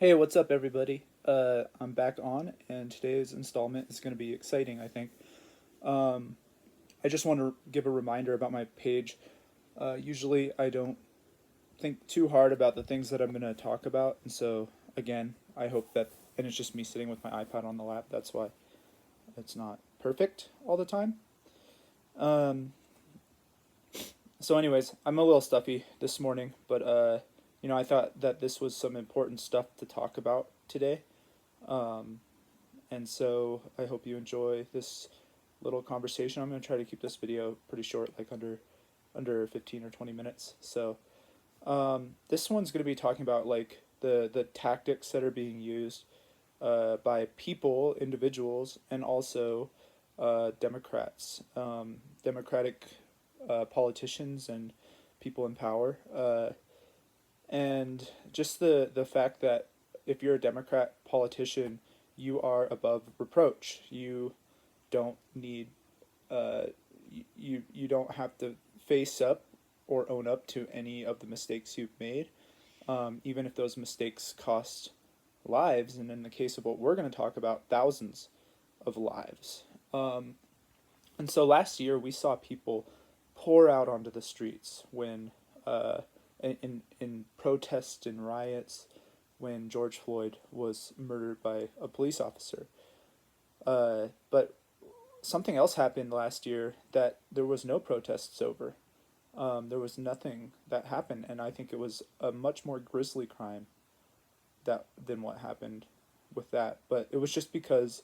Hey, what's up, everybody? I'm back on, and today's installment is going to be exciting, I think. Um, I just want to give a reminder about my page. Usually, I don't think too hard about the things that I'm going to talk about, and so, again, I hope that, and it's just me sitting with my iPad on the lap, that's why it's not perfect all the time. Um, anyways, I'm a little stuffy this morning, but, I thought that this was some important stuff to talk about today. Um, And so I hope you enjoy this little conversation. I'm going to try to keep this video pretty short, like under 15 or 20 minutes. So this one's going to be talking about like the tactics that are being used by people, individuals, and also Democrats, Democratic politicians and people in power, and just the fact that if you're a Democrat politician, you are above reproach. You don't need you don't have to face up or own up to any of the mistakes you've made, even if those mistakes cost lives, and in the case of what we're going to talk about, thousands of lives. Um, and so last year we saw people pour out onto the streets when in protests and riots when George Floyd was murdered by a police officer. But something else happened last year that there was no protests over. There was nothing that happened, and I think it was a much more grisly crime than what happened with that. But it was just because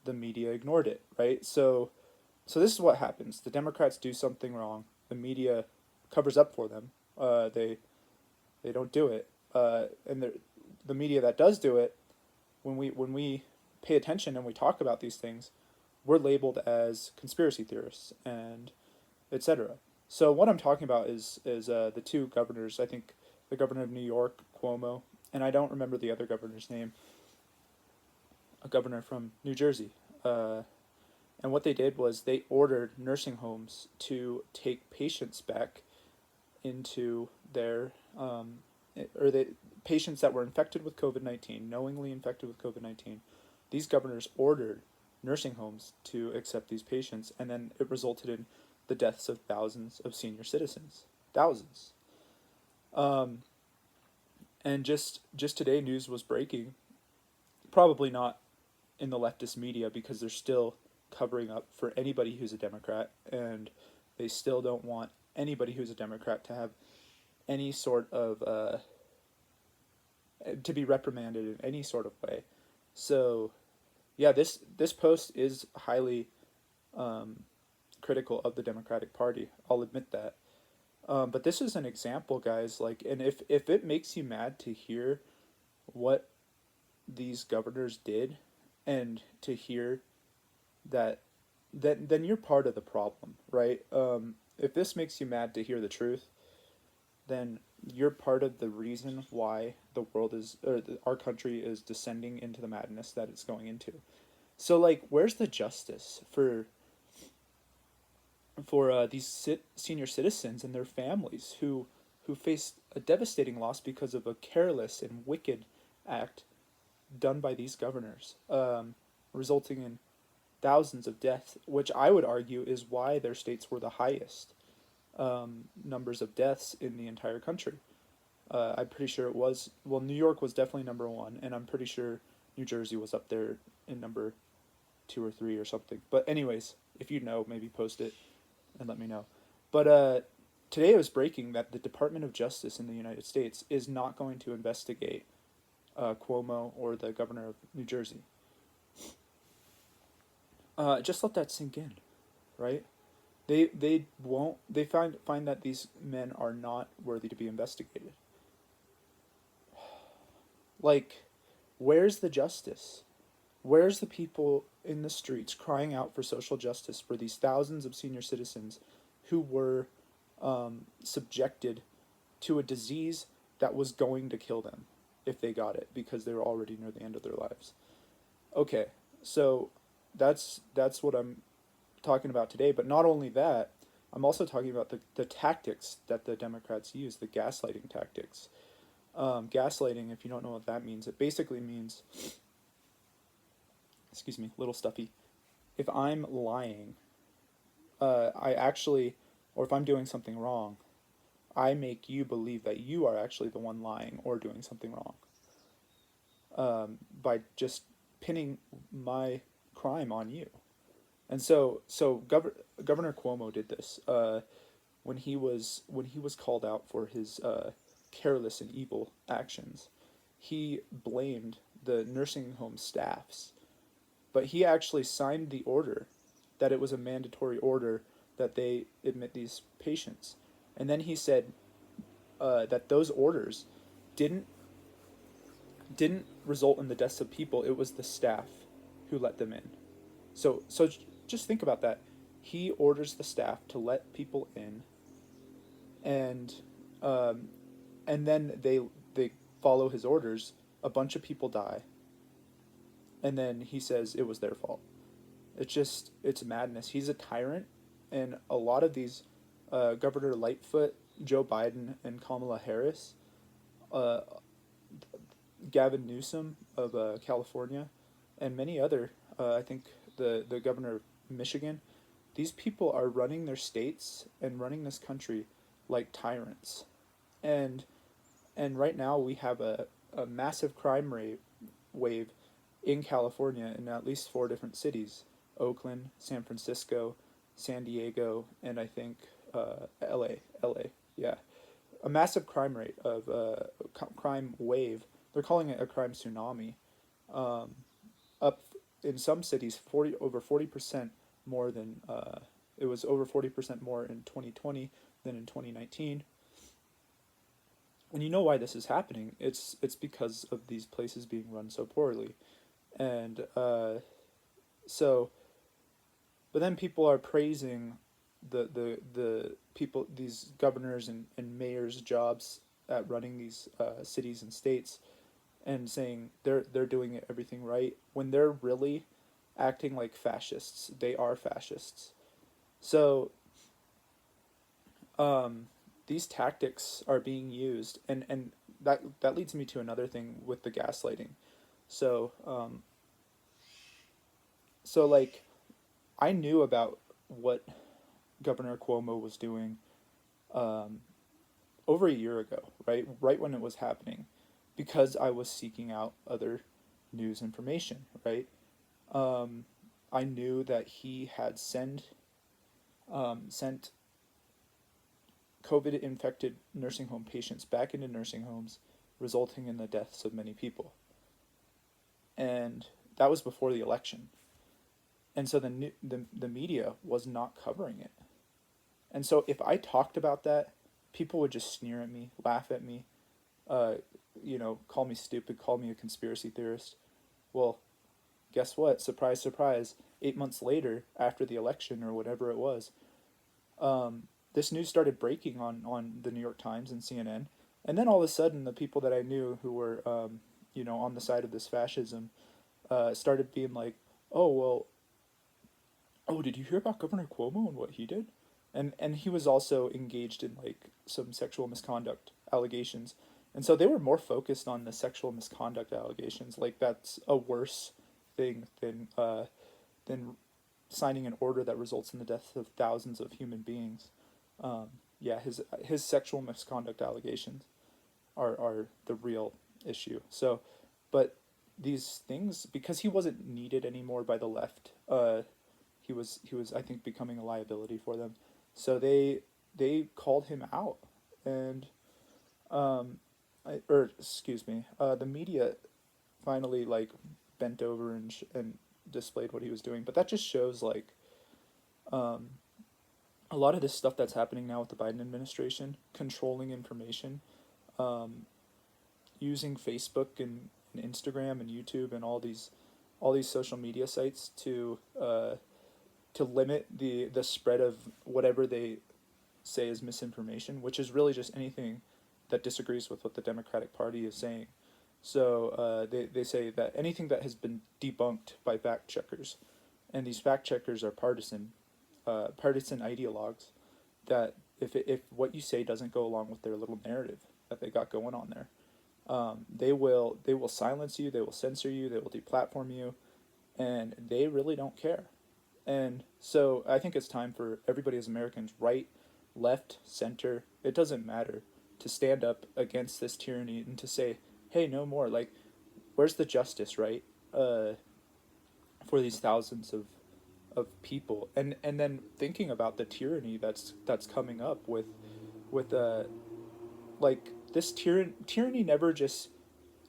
the media ignored it, right? So this is what happens: the Democrats do something wrong, the media covers up for them. They don't do it, and the media that does do it, when we pay attention and we talk about these things, we're labeled as conspiracy theorists and etc. So what I'm talking about is the two governors. I think the governor of New York, Cuomo, and I don't remember the other governor's name. A governor from New Jersey. And what they did was they ordered nursing homes to take patients back into their or the patients that were infected with COVID-19, knowingly infected with COVID-19. These governors ordered nursing homes to accept these patients, and then it resulted in the deaths of thousands of senior citizens. Thousands. Um, and just today, news was breaking. Probably not in the leftist media because they're still covering up for anybody who's a Democrat, and they still don't want anybody who's a Democrat to have any sort of to be reprimanded in any sort of way. So yeah, this post is highly um, critical of the Democratic Party. I'll admit that. But this is an example, guys. Like, and if it makes you mad to hear what these governors did, and to hear that, then you're part of the problem, right? If this makes you mad to hear the truth, then you're part of the reason why the world is, or our country is descending into the madness that it's going into. So, like, where's the justice for these senior citizens and their families who faced a devastating loss because of a careless and wicked act done by these governors, resulting in thousands of deaths, which I would argue is why their states were the highest numbers of deaths in the entire country. I'm pretty sure it was, well, New York was definitely number one, and I'm pretty sure New Jersey was up there in number two or three or something. But, anyways, if you know, maybe post it and let me know. But today it was breaking that the Department of Justice in the United States is not going to investigate Cuomo or the governor of New Jersey. Just let that sink in, right? They won't. They find that these men are not worthy to be investigated. Like, where's the justice? Where's the people in the streets crying out for social justice for these thousands of senior citizens who were subjected to a disease that was going to kill them if they got it because they were already near the end of their lives? Okay, so that's what I'm talking about today. But not only that, I'm also talking about the tactics that the Democrats use, the gaslighting tactics. Gaslighting, if you don't know what that means, it basically means, excuse me, little stuffy. If I'm lying, I actually, or if I'm doing something wrong, I make you believe that you are actually the one lying or doing something wrong, by just pinning my crime on you. And Governor Cuomo did this when he was called out for his careless and evil actions. He blamed the nursing home staffs, but he actually signed the order that it was a mandatory order that they admit these patients. And then he said that those orders didn't didn't result in the deaths of people. It was the staff who let them in. So just think about that. He orders the staff to let people in, and um, and then they follow his orders. A bunch of people die, and then he says it was their fault. It's madness. He's a tyrant, and a lot of these, Governor Lightfoot, Joe Biden, and Kamala Harris, uh, Gavin Newsom of California, and many other, I think the governor of Michigan, these people are running their states and running this country like tyrants, and and right now we have a massive crime rate wave in California in at least four different cities: Oakland, San Francisco, San Diego, and I think L.A. L.A. Yeah, a massive crime rate of crime wave. They're calling it a crime tsunami. Um, Up in some cities, 40% more than it was over 40% more in 2020 than in 2019. And you know why this is happening? It's because of these places being run so poorly, and so but then people are praising the people, these governors and mayors' jobs at running these cities and states, and saying they're doing everything right when they're really acting like fascists. They are fascists. So um, these tactics are being used, and that leads me to another thing with the gaslighting. So like I knew about what Governor Cuomo was doing um, over a year ago, right when it was happening, because I was seeking out other news information, right? Um, I knew that he had sent COVID infected nursing home patients back into nursing homes, resulting in the deaths of many people. And that was before the election. And so the media was not covering it. And so if I talked about that, people would just sneer at me, laugh at me, uh, call me stupid, call me a conspiracy theorist. Well, guess what? Surprise, surprise. 8 months later, after the election or whatever it was, this news started breaking on the New York Times and CNN. And then all of a sudden, the people that I knew who were, on the side of this fascism, started being like, oh, well, oh, did you hear about Governor Cuomo and what he did? And he was also engaged in like some sexual misconduct allegations. And so they were more focused on the sexual misconduct allegations. Like that's a worse thing than signing an order that results in the death of thousands of human beings. Um, yeah, his sexual misconduct allegations are the real issue. So, but these things, because he wasn't needed anymore by the left, he was I think becoming a liability for them. So they called him out, and or excuse me, the media finally like bent over and displayed what he was doing. But that just shows like um, a lot of this stuff that's happening now with the Biden administration, controlling information, um, using Facebook and Instagram and YouTube and all these social media sites to limit the spread of whatever they say is misinformation, which is really just anything that disagrees with what the Democratic Party is saying. So they say that anything that has been debunked by fact checkers, and these fact checkers are partisan ideologues, that if what you say doesn't go along with their little narrative that they got going on there, They will silence you, they will censor you, they will deplatform you, and they really don't care. And so I think it's time for everybody as Americans, right, left, center, it doesn't matter, to stand up against this tyranny and to say, hey, no more. Like, where's the justice, right? Uh, for these thousands of people, and then thinking about the tyranny that's coming up with like this tyranny never just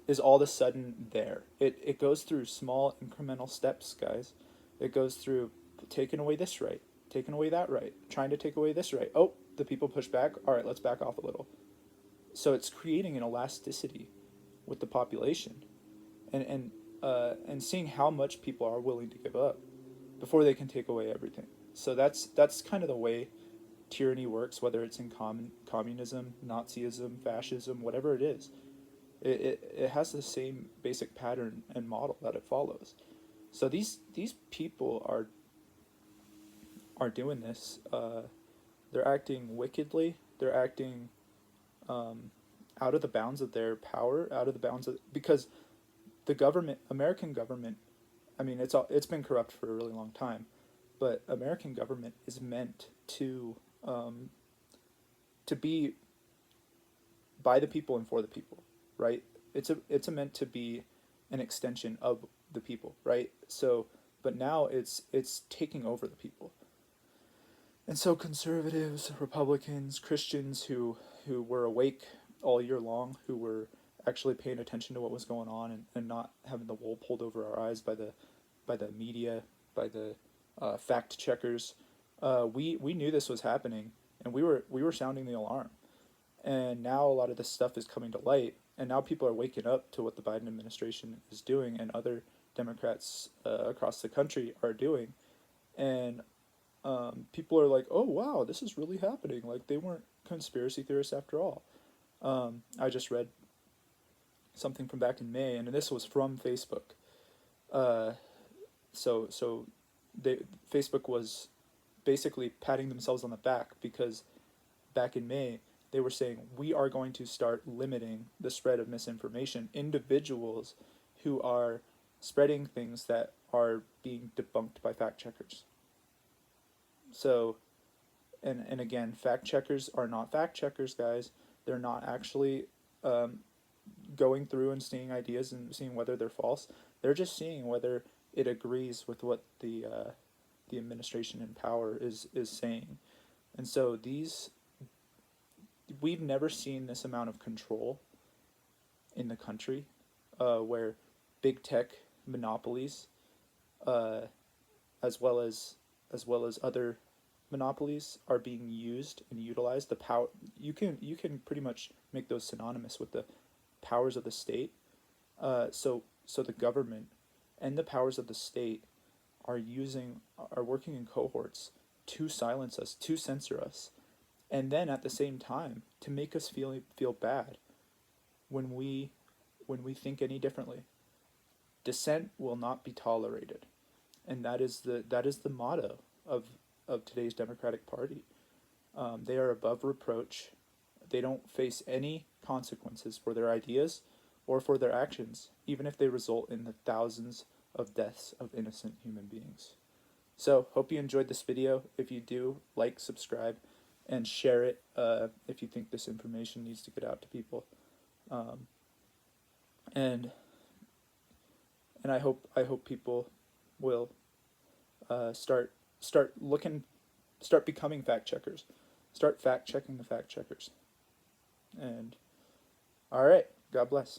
is all of a sudden there. It goes through small incremental steps, guys. It goes through taking away this right, taking away that right, trying to take away this right. Oh, the people push back. All right, let's back off a little. So it's creating an elasticity with the population, and seeing how much people are willing to give up before they can take away everything. So that's kind of the way tyranny works, whether it's in communism, Nazism, fascism, whatever it is. It has the same basic pattern and model that it follows. So these people are doing this. They're acting wickedly. They're acting um, out of the bounds of their power, out of the bounds of, because the government, American government, I mean, it's been corrupt for a really long time, but American government is meant um, to be by the people and for the people, right? It's meant to be an extension of the people, right? So, but now it's taking over the people, and so conservatives, Republicans, Christians who were awake all year long, who were actually paying attention to what was going on, and not having the wool pulled over our eyes by the media, by the fact checkers. We knew this was happening, and we were sounding the alarm. And now a lot of this stuff is coming to light, and now people are waking up to what the Biden administration is doing, and other Democrats across the country are doing. And people are like, "Oh wow, this is really happening!" Like they weren't conspiracy theorists after all. I just read something from back in May, and this was from Facebook. Uh, so they Facebook was basically patting themselves on the back because back in May they were saying we are going to start limiting the spread of misinformation. Individuals who are spreading things that are being debunked by fact checkers. So, and again, fact checkers are not fact checkers, guys. They're not actually um, going through and seeing ideas and seeing whether they're false. They're just seeing whether it agrees with what the administration in power is saying. And so these we've never seen this amount of control in the country, where big tech monopolies, uh, as well as other monopolies, are being used and utilized. The power, you can pretty much make those synonymous with the powers of the state. So the government and the powers of the state are working in cohorts to silence us, to censor us, and then at the same time to make us feel bad when we think any differently. Dissent will not be tolerated, and that is the motto of today's Democratic Party. They are above reproach. They don't face any consequences for their ideas or for their actions, even if they result in the thousands of deaths of innocent human beings. So, hope you enjoyed this video. If you do, like, subscribe, and share it if you think this information needs to get out to people. Um, and I hope people will start looking, start becoming fact checkers, start fact checking the fact checkers. And all right, God bless.